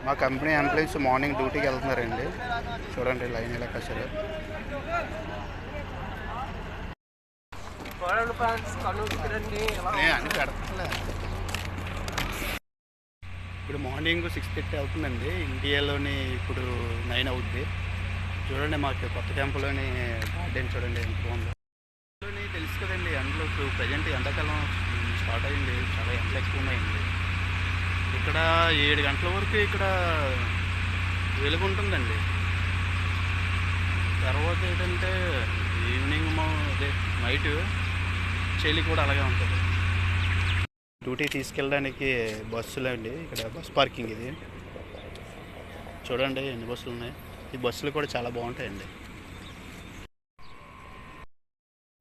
మా company employees morning డ్యూటీకి వెళ్తున్నారండి. చూడండి లైన్ ఎలా కసారు. ఇప్పుడు మార్నింగ్ 6:30 అవుతుందండి. ఇండియాలోని ఇప్పుడు 9 అవుద్ది. చూడండి మాకు కొత్త క్యాంపులోని గార్డెన్ చూడండి ఎంత బాగుందో. తెలుసు కదండి, అందులో ఇప్పుడు ప్రజెంట్ ఎండాకాలం స్టార్ట్ అయింది. చాలా ఎండలు ఎక్కువ ఉన్నాయండి. ఇక్కడ 7 గంటల వరకు ఇక్కడ వెలుగుంటుందండి. తర్వాత ఏంటంటే ఈవినింగ్ అదే నైట్ చలి కూడా అలాగే ఉంటుంది. డ్యూటీ తీసుకెళ్ళడానికి బస్సులు అండి. ఇక్కడ బస్ పార్కింగ్ ఇది. చూడండి ఎన్ని బస్సులు ఉన్నాయి. ఈ బస్సులు కూడా చాలా బాగుంటాయండి.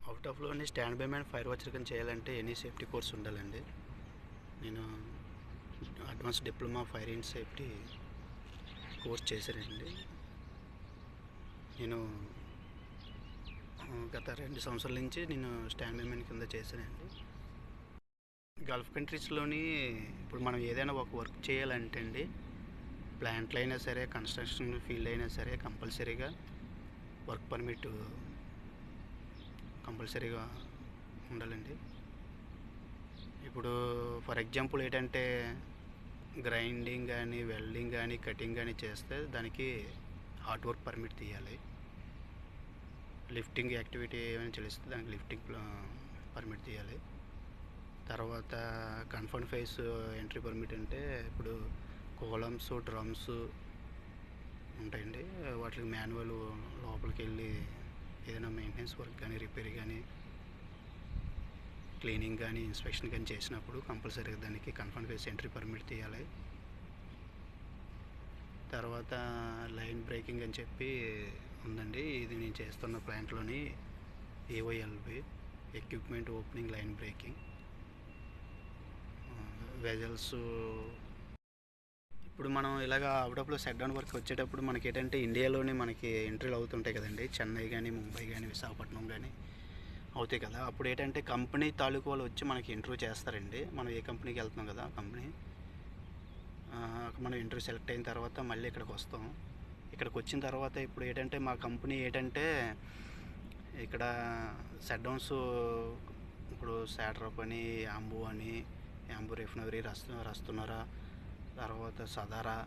అవుట్ ఆఫ్లోని stand by man fire watcher కింద చేయాలంటే ఎనీ సేఫ్టీ కోర్స్ ఉండాలండి. నేను advance diploma fire and safety course చేశానండి. నేను గత 2 సంవత్సరాల నుంచి నేను స్టాండ్ బై మ్యాన్ కింద చేశానండి. గల్ఫ్ కంట్రీస్లోని ఇప్పుడు మనం ఏదైనా ఒక వర్క్ చేయాలంటే అండి, ప్లాంట్లు అయినా సరే, కన్స్ట్రక్షన్ ఫీల్డ్ అయినా సరే కంపల్సరీగా వర్క్ పర్మిట్ కంపల్సరీగా ఉండాలండి. ఇప్పుడు ఫర్ ఎగ్జాంపుల్ ఏంటంటే గ్రైండింగ్ కానీ, వెల్డింగ్ కానీ, కటింగ్ కానీ చేస్తే దానికి హార్డ్ వర్క్ పర్మిట్ తీయాలి. లిఫ్టింగ్ యాక్టివిటీ ఏమైనా చేస్తే దానికి లిఫ్టింగ్ పర్మిట్ తీయాలి. తర్వాత కన్ఫర్మ్ ఫేస్ ఎంట్రీ పర్మిట్ అంటే ఇప్పుడు కోలమ్స్, డ్రమ్స్ ఉంటాయండి. వాటికి మాన్యువల్ లోపలికి వెళ్ళి ఏదైనా మెయింటెనెన్స్ వర్క్ కానీ, రిపేర్ కానీ, క్లీనింగ్ కానీ, ఇన్స్పెక్షన్ కానీ చేసినప్పుడు కంపల్సరీగా దానికి కన్ఫర్మ్ ఫేస్ ఎంట్రీ పర్మిట్ తీయాలి. తర్వాత లైన్ బ్రేకింగ్ అని చెప్పి ఉందండి. ఇది నేను చేస్తున్న ప్లాంట్లోని AOLB equipment opening line breaking vessels. ఇప్పుడు మనం ఇలాగ అవుటప్లో సెట్ డౌన్ వర్క్ వచ్చేటప్పుడు మనకి ఏంటంటే ఇండియాలోనే మనకి ఎంట్రీలు అవుతుంటాయి కదండి. చెన్నై కానీ, ముంబై కానీ, విశాఖపట్నం కానీ అవుతాయి కదా. అప్పుడు ఏంటంటే కంపెనీ తాలూకు వాళ్ళు వచ్చి మనకి ఇంటర్వ్యూ చేస్తారండి. మనం ఏ కంపెనీకి వెళ్తున్నాం కదా కంపెనీ, మనం ఇంటర్వ్యూ సెలెక్ట్ అయిన తర్వాత మళ్ళీ ఇక్కడికి వస్తాం. ఇక్కడికి వచ్చిన తర్వాత ఇప్పుడు ఏంటంటే మా కంపెనీ ఏంటంటే ఇక్కడ సెట్ డౌన్స్ ఇప్పుడు సాట్రాప్ అని, యాంబూ రిఫైనరీ, రస్తునరా, తర్వాత సదారా,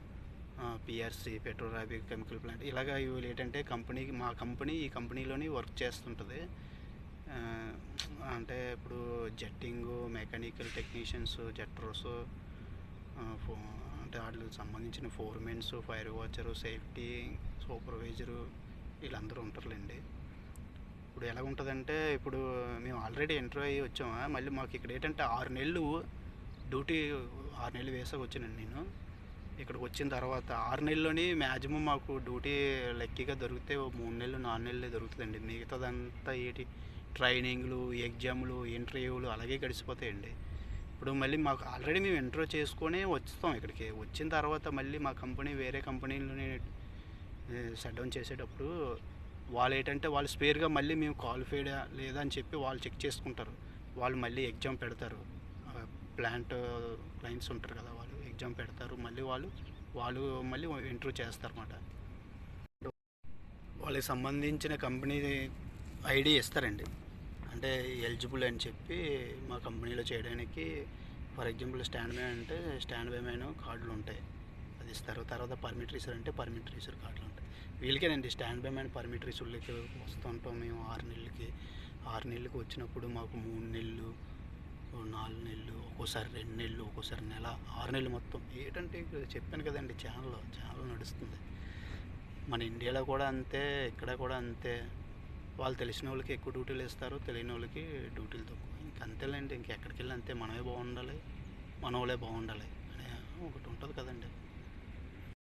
పిఆర్సి పెట్రోరాబిక్ కెమికల్ ప్లాంట్, ఇలాగ ఇవి ఏంటంటే కంపెనీకి మా కంపెనీ ఈ కంపెనీలోని వర్క్ చేస్తుంటుంది. అంటే ఇప్పుడు జెట్టింగు, మెకానికల్ టెక్నీషియన్స్, జెట్టర్స్, అంటే వాటికి సంబంధించిన ఫోర్మెన్స్, ఫైర్ వాచరు, సేఫ్టీ సూపర్వైజరు వీళ్ళందరూ ఉంటారులేండి. ఇప్పుడు ఎలా ఉంటుందంటే ఇప్పుడు మేము ఆల్రెడీ ఇంటర్వ్యూ అయ్యి వచ్చాము. మళ్ళీ మాకు ఇక్కడ ఏంటంటే 6 నెలలు డ్యూటీ 6 నెలలు వేసాక వచ్చానండి నేను. ఇక్కడికి వచ్చిన తర్వాత 6 నెలల్లోని మ్యాక్సిమం మాకు డ్యూటీ లక్కీగా దొరికితే 3 నెలలు 4 నెలలే దొరుకుతుందండి. మిగతాదంతా ఏంటి ట్రైనింగ్లు, ఎగ్జామ్లు, ఇంటర్వ్యూలు అలాగే గడిచిపోతాయండి. ఇప్పుడు మళ్ళీ మాకు ఆల్రెడీ మేము ఇంటర్వ్యూ చేసుకొని వస్తాం. ఇక్కడికి వచ్చిన తర్వాత మళ్ళీ మా కంపెనీ వేరే కంపెనీలోని షట్ డౌన్ చేసేటప్పుడు వాళ్ళు ఏంటంటే వాళ్ళు స్పేర్గా మళ్ళీ మేము క్వాలిఫైడా లేదా అని చెప్పి వాళ్ళు చెక్ చేసుకుంటారు. వాళ్ళు మళ్ళీ ఎగ్జామ్ పెడతారు. ప్లాంట్ క్లయింట్స్ ఉంటారు కదా, వాళ్ళు ఎగ్జామ్ పెడతారు. మళ్ళీ వాళ్ళు మళ్ళీ ఇంటర్వ్యూ చేస్తారన్నమాట. వాళ్ళకి సంబంధించిన కంపెనీ ఐడి ఇస్తారండి. అంటే ఎలిజిబుల్ అని చెప్పి మా కంపెనీలో చేయడానికి. ఫర్ ఎగ్జాంపుల్ స్టాండ్ బై అంటే స్టాండ్ బై మ్యాన్ కార్డులు ఉంటాయి, అది ఇస్తారు. తర్వాత పర్మిట్ రీసర్ అంటే పర్మిట్ రీసర్ కార్డులు ఉంటాయి. వీళ్ళకేనండి స్టాండ్ బై మ్యాన్ పర్మిట్ రీసర్లకి వస్తుంటాం మేము 6 నెలలకి వచ్చినప్పుడు మాకు 3 నెలలు, 4 నెలలు, ఒక్కోసారి 2 నెలలు, ఒక్కోసారి నెల, 6 నెలలు మొత్తం. ఏంటంటే చెప్పాను కదండి, ఛానల్ నడుస్తుంది. మన ఇండియాలో కూడా అంతే, ఇక్కడ కూడా అంతే. వాళ్ళు తెలిసిన వాళ్ళకి ఎక్కువ డ్యూటీలు ఇస్తారు, తెలియని వాళ్ళకి డ్యూటీలు తక్కువ. ఇంకంతేలేండి, ఇంకెక్కడికి వెళ్ళి అంతే. మనమే బాగుండాలి, మన వాళ్ళే బాగుండాలి అనే ఒకటి ఉంటుంది కదండి.